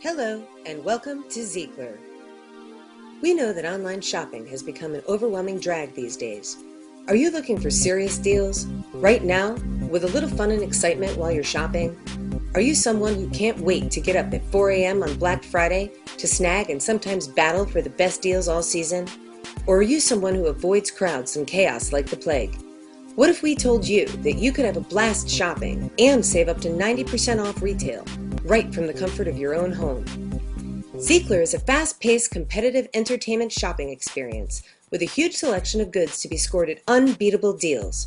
Hello, and welcome to Ziegler. We know that online shopping has become an overwhelming drag these days. Are you looking for serious deals? Right now, with a little fun and excitement while you're shopping? Are you someone who can't wait to get up at 4 a.m. on Black Friday to snag and sometimes battle for the best deals all season? Or are you someone who avoids crowds and chaos like the plague? What if we told you that you could have a blast shopping and save up to 90% off retail right from the comfort of your own home? Ziegler is a fast-paced, competitive entertainment shopping experience with a huge selection of goods to be scored at unbeatable deals.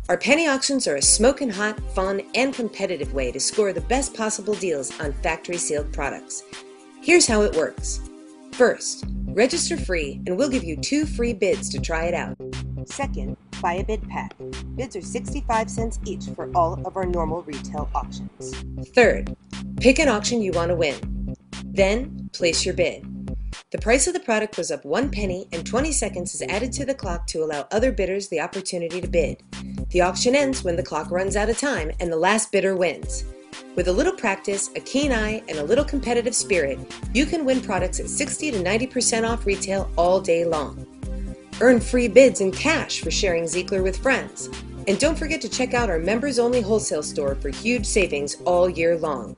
Our penny auctions are a smoking hot, fun, and competitive way to score the best possible deals on factory-sealed products. Here's how it works. First, register free and we'll give you 2 free bids to try it out. Second, buy a bid pack. Bids are 65 cents each for all of our normal retail auctions. Third, pick an auction you want to win. Then, place your bid. The price of the product goes up 1 penny and 20 seconds is added to the clock to allow other bidders the opportunity to bid. The auction ends when the clock runs out of time and the last bidder wins. With a little practice, a keen eye, and a little competitive spirit, you can win products at 60 to 90% off retail all day long. Earn free bids and cash for sharing Ziegler with friends. And don't forget to check out our members-only wholesale store for huge savings all year long.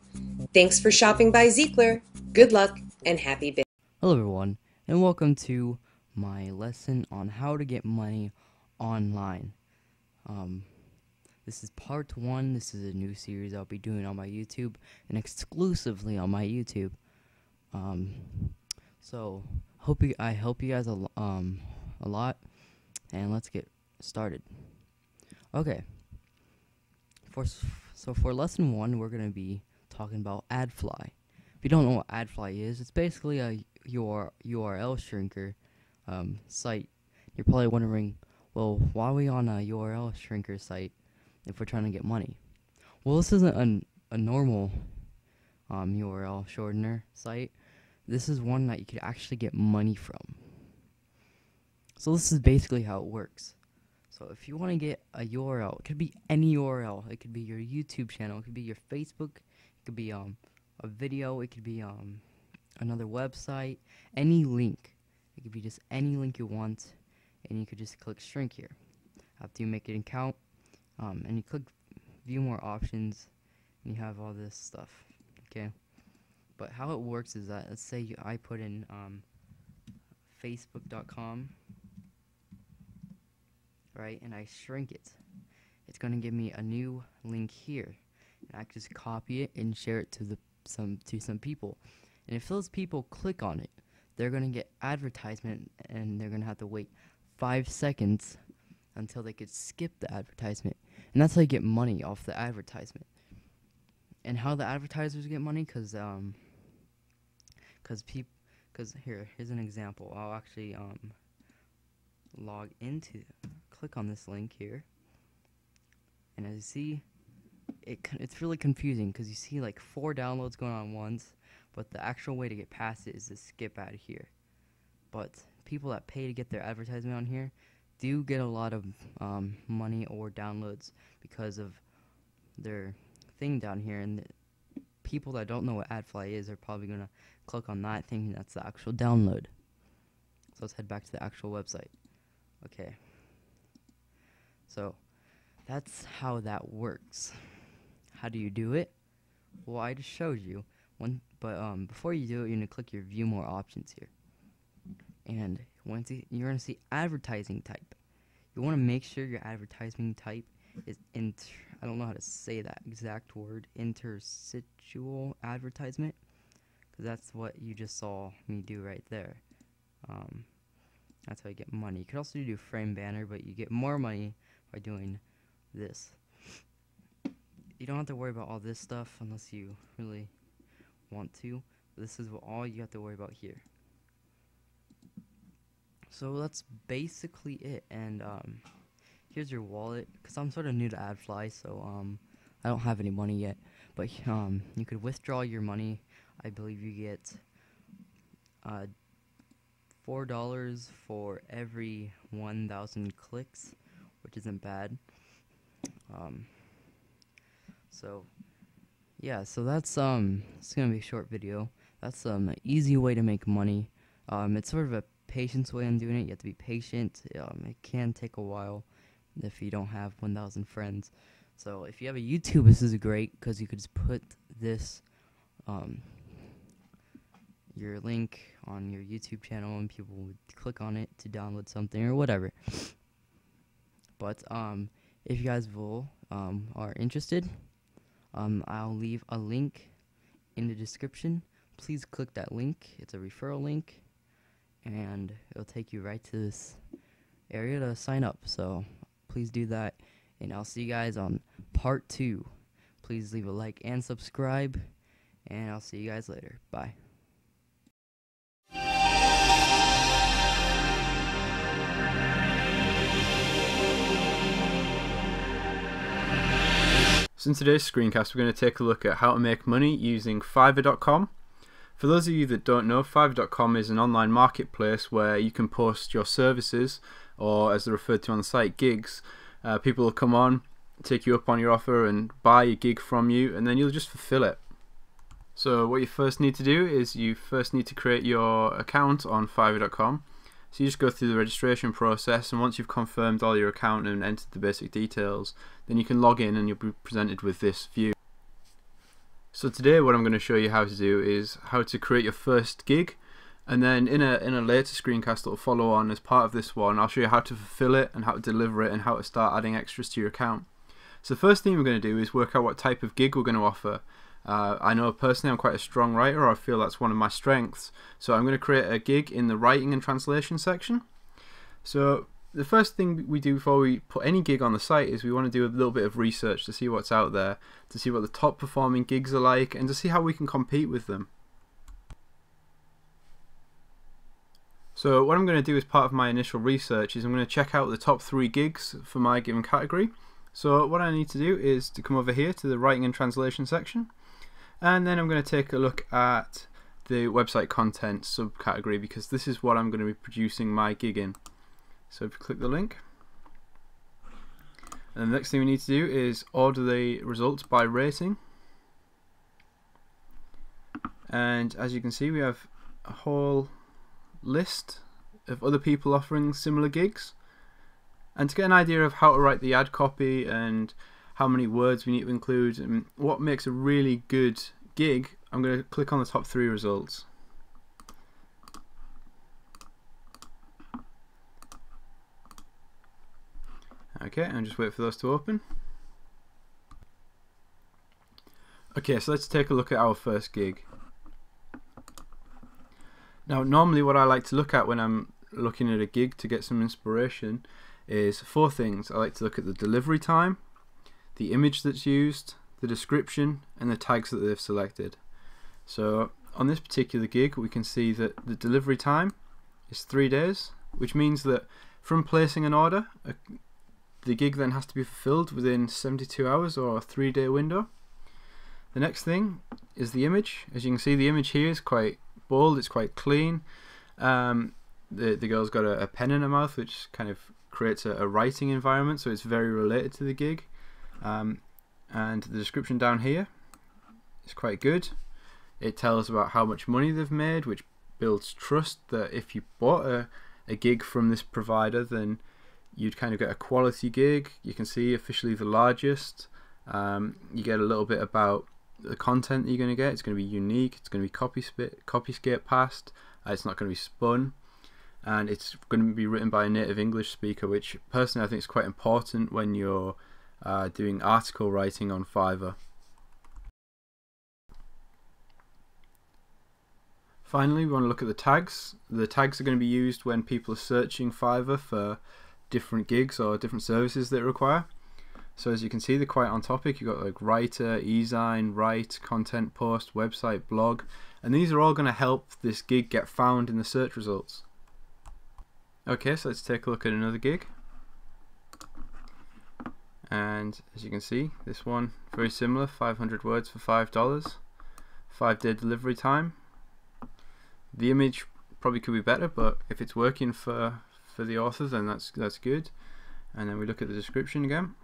Thanks for shopping by Ziegler. Good luck and happy bidding. Hello everyone, and welcome to my lesson on how to get money online. This is part 1. This is a new series I'll be doing on my YouTube and exclusively on my YouTube. So I hope you guys a lot, and let's get started. Okay. For lesson 1, we're gonna be talking about AdFly. If you don't know what AdFly is, it's basically a URL shrinker site. You're probably wondering, well, why are we on a URL shrinker site if we're trying to get money? Well, this isn't a normal URL shortener site. This is one that you could actually get money from. So this is basically how it works. So if you want to get a URL, it could be any URL. It could be your YouTube channel. It could be your Facebook. It could be a video. It could be another website. Any link. It could be just any link you want, and you could just click shrink here. After you make an account, and you click view more options, and you have all this stuff. Okay. But how it works is that, let's say I put in facebook.com, right, and I shrink it. It's going to give me a new link here, and I can just copy it and share it to some people. And if those people click on it, they're going to get advertisement, and they're going to have to wait 5 seconds until they could skip the advertisement. And that's how you get money off the advertisement. And how the advertisers get money, because here's an example. I'll actually log into, click on this link here, and as you see, it's really confusing because you see like 4 downloads going on once, but the actual way to get past it is to skip out of here. But people that pay to get their advertisement on here do get a lot of money or downloads because of their thing down here, and people that don't know what AdFly is are probably going to click on that thinking that's the actual download. So let's head back to the actual website. Okay. So that's how that works. How do you do it? Well, I just showed you one, but before you do it, you're going to click your view more options here. And you're going to see advertising type. You want to make sure your advertising type is I don't know how to say that exact word, interstitial advertisement, because that's what you just saw me do right there. That's how you get money. You could also do frame banner, but you get more money by doing this. You don't have to worry about all this stuff unless you really want to. This is all you have to worry about here. So that's basically it. And here's your wallet, because I'm sort of new to AdFly, so I don't have any money yet. But you could withdraw your money. I believe you get $4 for every 1,000 clicks, which isn't bad. So Yeah, so that's it's gonna be a short video. That's an easy way to make money. It's sort of a patience way on doing it. You have to be patient. It can take a while if you don't have 1,000 friends. So if you have a YouTube, this is great because you could just put this your link on your YouTube channel and people would click on it to download something or whatever. But if you guys are interested, I'll leave a link in the description. Please click that link. It's a referral link, and it'll take you right to this area to sign up. So please do that, and I'll see you guys on part 2. Please leave a like and subscribe, and I'll see you guys later. Bye. So in today's screencast, we're going to take a look at how to make money using Fiverr.com. For those of you that don't know, Fiverr.com is an online marketplace where you can post your services, or as they're referred to on the site, gigs. People will come on, take you up on your offer and buy a gig from you, and then you'll just fulfill it. So what you first need to do is you first need to create your account on Fiverr.com. So you just go through the registration process, and once you've confirmed all your account and entered the basic details, then you can log in and you'll be presented with this view. So today what I'm going to show you how to do is how to create your first gig, and then in a later screencast that will follow on as part of this one, I'll show you how to fulfill it and how to deliver it and how to start adding extras to your account. So the first thing we're going to do is work out what type of gig we're going to offer. I know personally I'm quite a strong writer, or I feel that's one of my strengths, so I'm going to create a gig in the writing and translation section. So the first thing we do before we put any gig on the site is we want to do a little bit of research to see what's out there, to see what the top performing gigs are like, and to see how we can compete with them. So what I'm going to do as part of my initial research is I'm going to check out the top 3 gigs for my given category. So what I need to do is to come over here to the writing and translation section, and then I'm going to take a look at the website content subcategory, because this is what I'm going to be producing my gig in. So if you click the link, and the next thing we need to do is order the results by rating. And as you can see, we have a whole list of other people offering similar gigs. And to get an idea of how to write the ad copy and how many words we need to include and what makes a really good gig, I'm going to click on the top 3 results. Okay, and just wait for those to open. Okay, so let's take a look at our first gig. Now normally what I like to look at when I'm looking at a gig to get some inspiration is 4 things. I like to look at the delivery time, the image that's used, the description, and the tags that they've selected. So on this particular gig we can see that the delivery time is 3 days, which means that from placing an order, the gig then has to be fulfilled within 72 hours or a 3-day window. The next thing is the image. As you can see, the image here is quite bold, it's quite clean. The girl's got a pen in her mouth, which kind of creates a writing environment, so it's very related to the gig. And the description down here is quite good. It tells about how much money they've made, which builds trust that if you bought a gig from this provider, then you'd kind of get a quality gig. You can see officially the largest. You get a little bit about the content that you're going to get. It's going to be unique, it's going to be copyscape passed, it's not going to be spun, and it's going to be written by a native English speaker, which personally I think is quite important when you're doing article writing on Fiverr. Finally, we want to look at the tags. The tags are going to be used when people are searching Fiverr for different gigs or different services that it require. So as you can see, they're quite on topic. You've got like writer, e-sign, write, content post, website, blog, and these are all going to help this gig get found in the search results. Okay, so let's take a look at another gig. And as you can see, this one, very similar, 500 words for $5, 5-day delivery time. The image probably could be better, but if it's working for the author, then that's good. And then we look at the description again.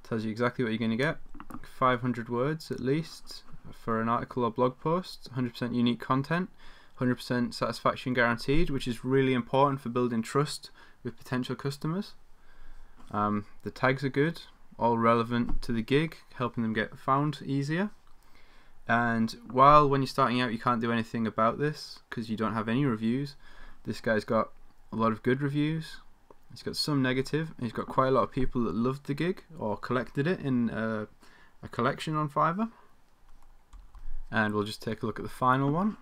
Tells you exactly what you're going to get. 500 words at least for an article or blog post, 100% unique content, 100% satisfaction guaranteed, which is really important for building trust with potential customers. The tags are good, all relevant to the gig, helping them get found easier. And while when you're starting out you can't do anything about this because you don't have any reviews, this guy's got a lot of good reviews. He's got some negative, and he's got quite a lot of people that loved the gig or collected it in a collection on Fiverr. And we'll just take a look at the final one.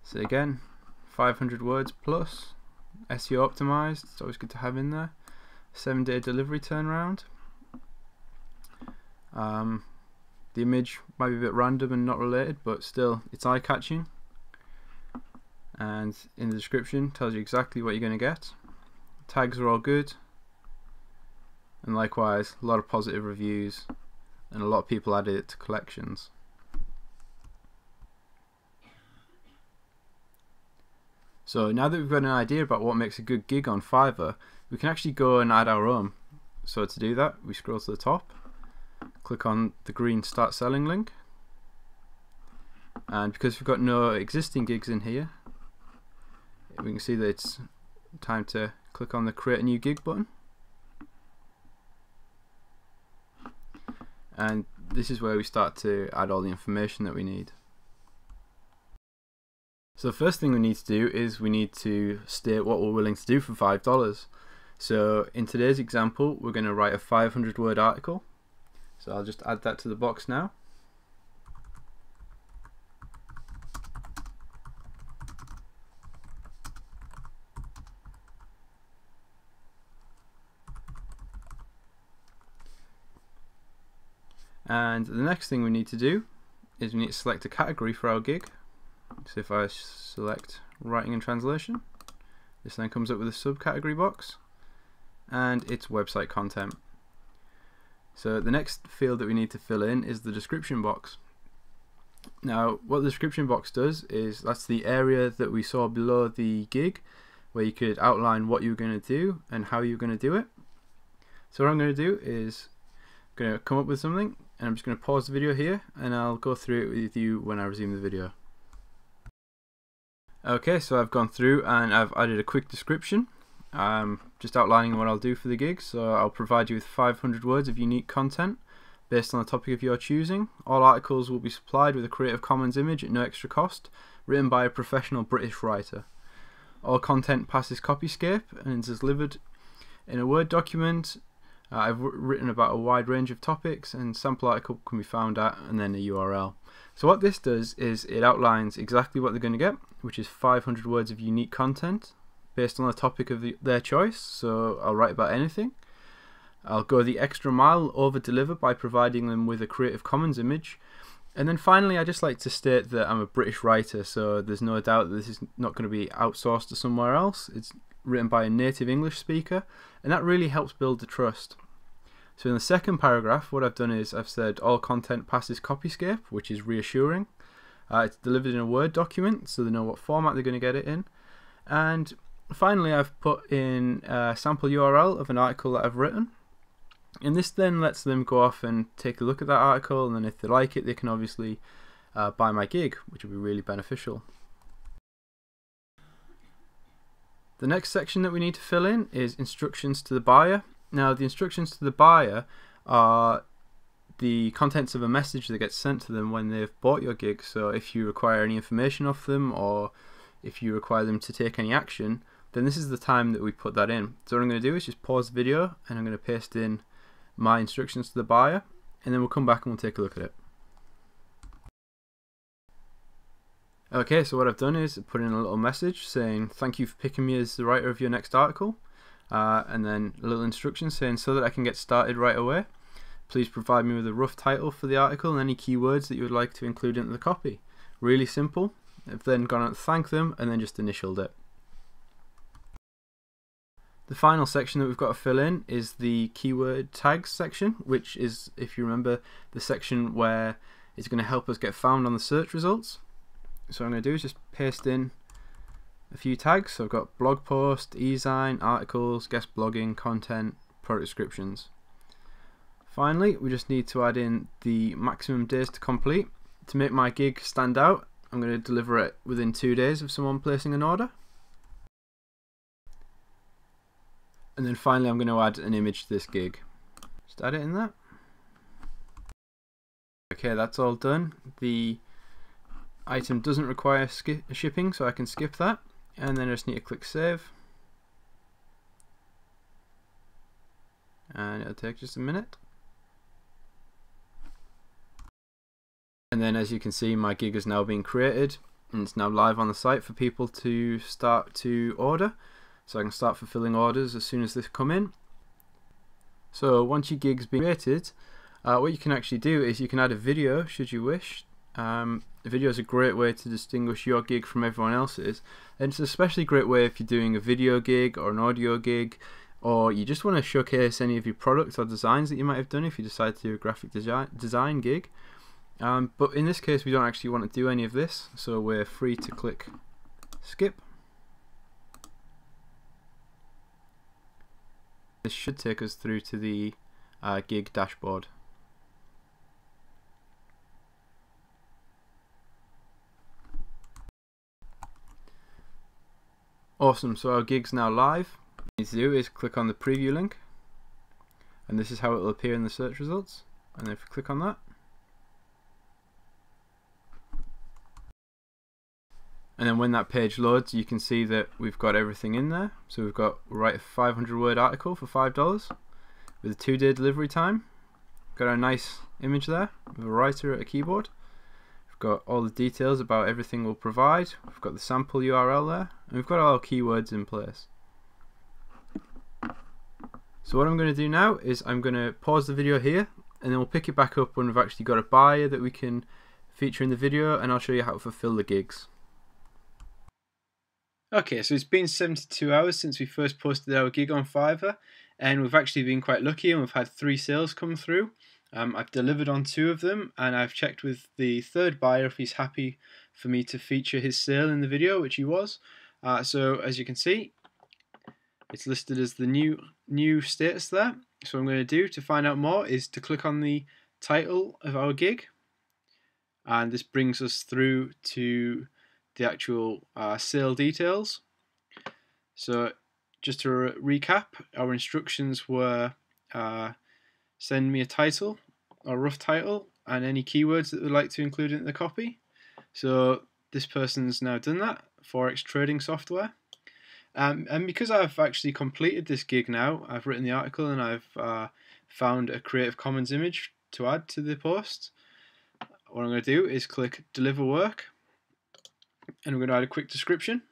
So again, 500 words plus, SEO optimized, it's always good to have in there. 7-day delivery turnaround. The image might be a bit random and not related, but still it's eye-catching. And in the description tells you exactly what you're going to get. Tags are all good, and likewise a lot of positive reviews, and a lot of people added it to collections. So now that we've got an idea about what makes a good gig on Fiverr, we can actually go and add our own. So to do that, we scroll to the top, click on the green Start Selling link, and because we've got no existing gigs in here, we can see that it's time to click on the Create a New Gig button. And this is where we start to add all the information that we need. So the first thing we need to do is we need to state what we're willing to do for $5. So in today's example, we're going to write a 500 word article. So I'll just add that to the box now. And the next thing we need to do is we need to select a category for our gig. So if I select writing and translation, this then comes up with a subcategory box, and it's website content. So the next field that we need to fill in is the description box. Now what the description box does is that's the area that we saw below the gig where you could outline what you're going to do and how you're going to do it. So what I'm going to do is I'm going to come up with something, and I'm just going to pause the video here and I'll go through it with you when I resume the video. Okay, so I've gone through and I've added a quick description, just outlining what I'll do for the gig. So I'll provide you with 500 words of unique content based on the topic of your choosing. All articles will be supplied with a Creative Commons image at no extra cost, written by a professional British writer. All content passes Copyscape and is delivered in a Word document. I've written about a wide range of topics, and sample article can be found at, and then a URL. So what this does is it outlines exactly what they're going to get, which is 500 words of unique content based on the topic of their choice. So I'll write about anything. I'll go the extra mile, over deliver by providing them with a Creative Commons image. And then finally, I just like to state that I'm a British writer, so there's no doubt that this is not going to be outsourced to somewhere else. It's written by a native English speaker, and that really helps build the trust. So in the second paragraph, what I've done is I've said all content passes Copyscape, which is reassuring. It's delivered in a Word document, so they know what format they're going to get it in. And finally, I've put in a sample URL of an article that I've written. And this then lets them go off and take a look at that article, and then if they like it, they can obviously buy my gig, which will be really beneficial. The next section that we need to fill in is instructions to the buyer. Now the instructions to the buyer are the contents of a message that gets sent to them when they've bought your gig. So if you require any information off them, or if you require them to take any action, then this is the time that we put that in. So what I'm going to do is just pause the video, and I'm going to paste in my instructions to the buyer, and then we'll come back and we'll take a look at it. Okay, so what I've done is put in a little message saying thank you for picking me as the writer of your next article, and then a little instruction saying so that I can get started right away, please provide me with a rough title for the article and any keywords that you would like to include into the copy. Really simple. I've then gone out to thank them and then just initialed it. The final section that we've got to fill in is the keyword tags section, which is, if you remember, the section where it's going to help us get found on the search results. So what I'm going to do is just paste in a few tags. So I've got blog post, e-zine, articles, guest blogging, content, product descriptions. Finally, we just need to add in the maximum days to complete. To make my gig stand out, I'm going to deliver it within 2 days of someone placing an order. And then finally I'm going to add an image to this gig. Just add it in there. Okay, that's all done. The item doesn't require shipping, so I can skip that. And then I just need to click save. And it'll take just a minute. And then as you can see, my gig has now been created and it's now live on the site for people to start to order. So I can start fulfilling orders as soon as they come in. So once your gig's been created, what you can actually do is you can add a video should you wish. A video is a great way to distinguish your gig from everyone else's, and it's an especially great way if you're doing a video gig or an audio gig, or you just want to showcase any of your products or designs that you might have done if you decide to do a graphic design gig. But in this case we don't actually want to do any of this, so we're free to click skip. This should take us through to the gig dashboard. Awesome, so our gig's now live. What you need to do is click on the preview link, and this is how it will appear in the search results. And then if you click on that, and then when that page loads, you can see that we've got everything in there. So we've got, write a 500-word article for $5 with a 2-day delivery time. Got our nice image there with a writer at a keyboard. We've got all the details about everything we'll provide. We've got the sample URL there, and we've got all our keywords in place. So what I'm going to do now is I'm going to pause the video here, and then we'll pick it back up when we've actually got a buyer that we can feature in the video, and I'll show you how to fulfill the gigs. Okay, so it's been 72 hours since we first posted our gig on Fiverr, and we've actually been quite lucky and we've had 3 sales come through. I've delivered on 2 of them, and I've checked with the third buyer if he's happy for me to feature his sale in the video, which he was. So as you can see, it's listed as the new status there. So what I'm going to do to find out more is to click on the title of our gig, and this brings us through to the actual sale details. So just to recap, our instructions were send me a title, a rough title, and any keywords that we'd like to include in the copy. So this person's now done that, Forex trading software. And because I've actually completed this gig now, I've written the article and I've found a Creative Commons image to add to the post. What I'm going to do is click Deliver Work, and we're going to add a quick description.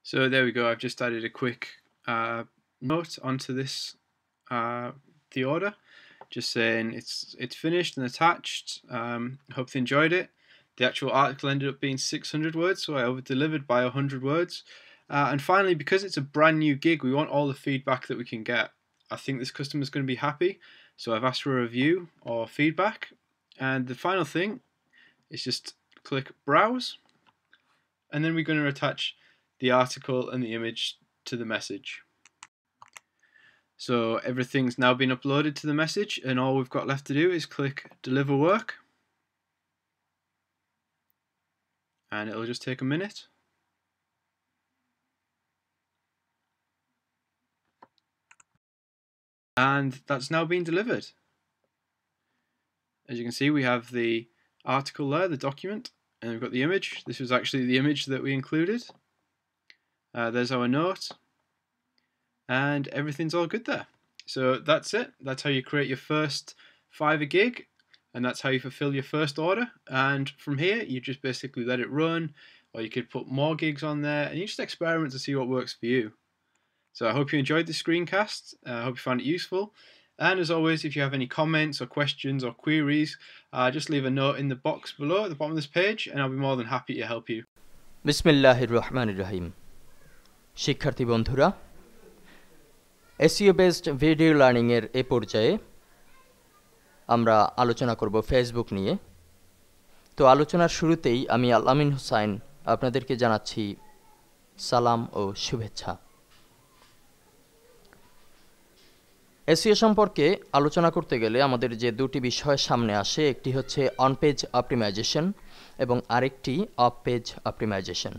So there we go, I've just added a quick note onto this, the order, just saying it's finished and attached. Hope they enjoyed it. The actual article ended up being 600 words, so I over-delivered by 100 words. And finally, because it's a brand new gig, we want all the feedback that we can get. I think this customer is going to be happy, so I've asked for a review or feedback. And the final thing is just click Browse, and then we're going to attach the article and the image to the message. So everything's now been uploaded to the message, and all we've got left to do is click Deliver Work, and it'll just take a minute. And that's now been delivered. As you can see, we have the article there, the document, and we've got the image. This was actually the image that we included. There's our note, and everything's all good there. So that's it. That's how you create your first Fiverr gig, and that's how you fulfill your first order. And from here, you just basically let it run, or you could put more gigs on there, and you just experiment to see what works for you. So I hope you enjoyed this screencast. I hope you found it useful. And as always, if you have any comments or questions or queries, just leave a note in the box below at the bottom of this page, and I'll be more than happy to help you. Bismillahir Rahmanir Rahim. শিক্ষার্থী বন্ধুরা, SEO based video learning এর এই পর্যায়ে আমরা আলোচনা করব Facebook নিয়ে। তো আলোচনার শুরুতেই আমি আল-আমিন হুসাইন আপনাদেরকে জানাচ্ছি সালাম ও শুভেচ্ছা। SEO সম্পর্কে আলোচনা করতে গেলে আমাদের যে দুটি বিষয় সামনে আসে, একটি হচ্ছে অন পেজ অপটিমাইজেশন এবং আরেকটি off page optimization.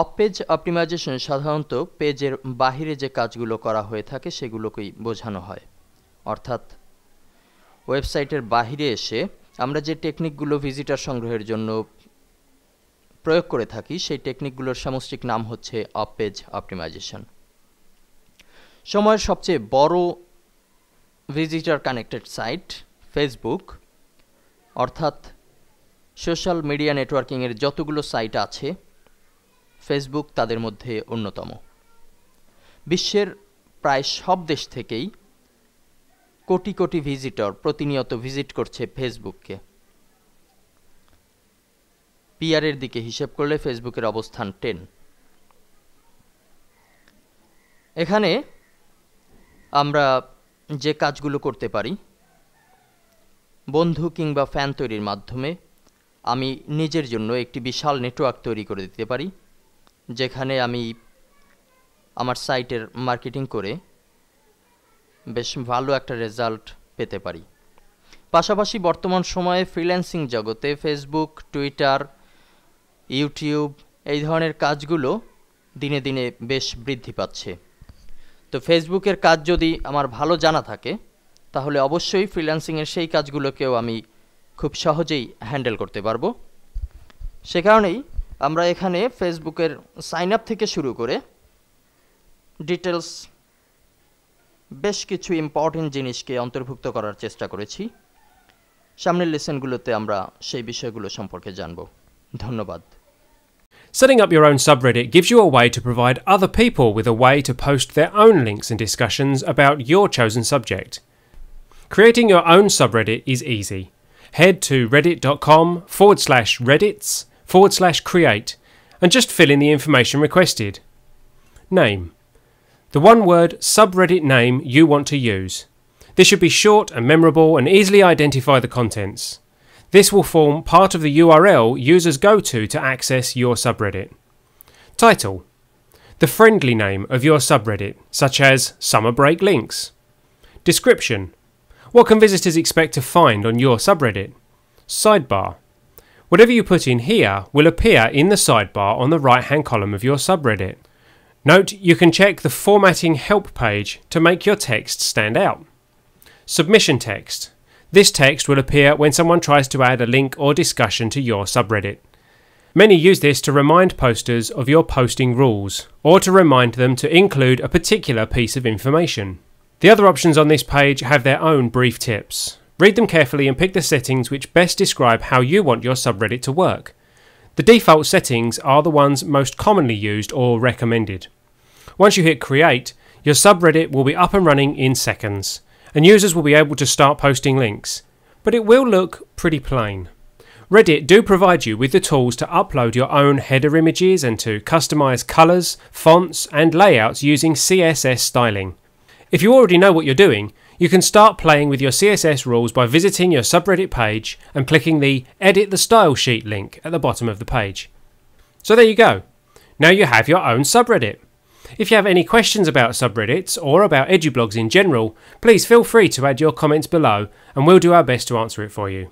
Off page optimization সাধারণত পেজের বাহিরে যে কাজগুলো করা হয়ে থাকে সেগুলোকেই বোঝানো হয়। অর্থাৎ ওয়েবসাইটের বাহিরে এসে আমরা যে টেকনিকগুলো ভিজিটর সংগ্রহের জন্য প্রয়োগ করে থাকি সেই টেকনিকগুলোর সামষ্টিক নাম হচ্ছে অফ পেজ অপটিমাইজেশন। সময়ের সবচেয়ে বড় ভিজিটর কানেক্টেড সাইট ফেসবুক, অর্থাৎ সোশ্যাল মিডিয়া নেটওয়ার্কিংয়ের যতগুলো সাইট আছে ফেসবুক তাদের মধ্যে অন্যতম। বিশ্বের প্রায় সব দেশ থেকেই কোটি কোটি ভিজিটর প্রতিনিয়ত ভিজিট করছে ফেসবুককে। পিআরের দিকে হিসেব করলে ফেসবুকের অবস্থান 10। এখানে আমরা যে কাজগুলো করতে পারি, বন্ধু কিংবা ফ্যান তৈরির মাধ্যমে আমি নিজের জন্য একটি বিশাল নেটওয়ার্ক তৈরি করে দিতে পারি, যেখানে আমি আমার সাইটের মার্কেটিং করে বেশ ভালো একটা রেজাল্ট পেতে পারি। পাশাপাশি বর্তমান সময়ে ফ্রিল্যান্সিং জগতে ফেসবুক, টুইটার, ইউটিউব এই ধরনের কাজগুলো দিনে দিনে বেশ বৃদ্ধি পাচ্ছে। তো ফেসবুকের কাজ যদি আমার ভালো জানা থাকে তাহলে অবশ্যই ফ্রিল্যান্সিংয়ের সেই কাজগুলোকেও আমি খুব সহজেই হ্যান্ডেল করতে পারবো। সে কারণেই আমরা এখানে ফেসবুকের সাইন আপ থেকে শুরু করে ডিটেলস বেশ কিছু ইম্পর্টেন্ট জিনিসকে অন্তর্ভুক্ত করার চেষ্টা করেছি। সামনের লেসনগুলোতে আমরা সেই বিষয়গুলো সম্পর্কে জানব। ধন্যবাদ। Setting up your own subreddit gives you a way to provide other people with a way to post their own links and discussions about your chosen subject. Creating your own subreddit is easy. Head to reddit.com/reddits/create and just fill in the information requested. Name. The one-word subreddit name you want to use. This should be short and memorable and easily identify the contents. This will form part of the URL users go to access your subreddit. Title. The friendly name of your subreddit, such as Summer Break Links. Description. What can visitors expect to find on your subreddit? Sidebar. Whatever you put in here will appear in the sidebar on the right-hand column of your subreddit. Note you can check the formatting help page to make your text stand out. Submission text. This text will appear when someone tries to add a link or discussion to your subreddit. Many use this to remind posters of your posting rules, or to remind them to include a particular piece of information. The other options on this page have their own brief tips. Read them carefully and pick the settings which best describe how you want your subreddit to work. The default settings are the ones most commonly used or recommended. Once you hit create, your subreddit will be up and running in seconds, and users will be able to start posting links, but it will look pretty plain. Reddit do provide you with the tools to upload your own header images and to customize colours, fonts and layouts using CSS styling. If you already know what you're doing, you can start playing with your CSS rules by visiting your subreddit page and clicking the Edit the Style Sheet link at the bottom of the page. So there you go. Now you have your own subreddit. If you have any questions about subreddits or about edublogs in general, please feel free to add your comments below and we'll do our best to answer it for you.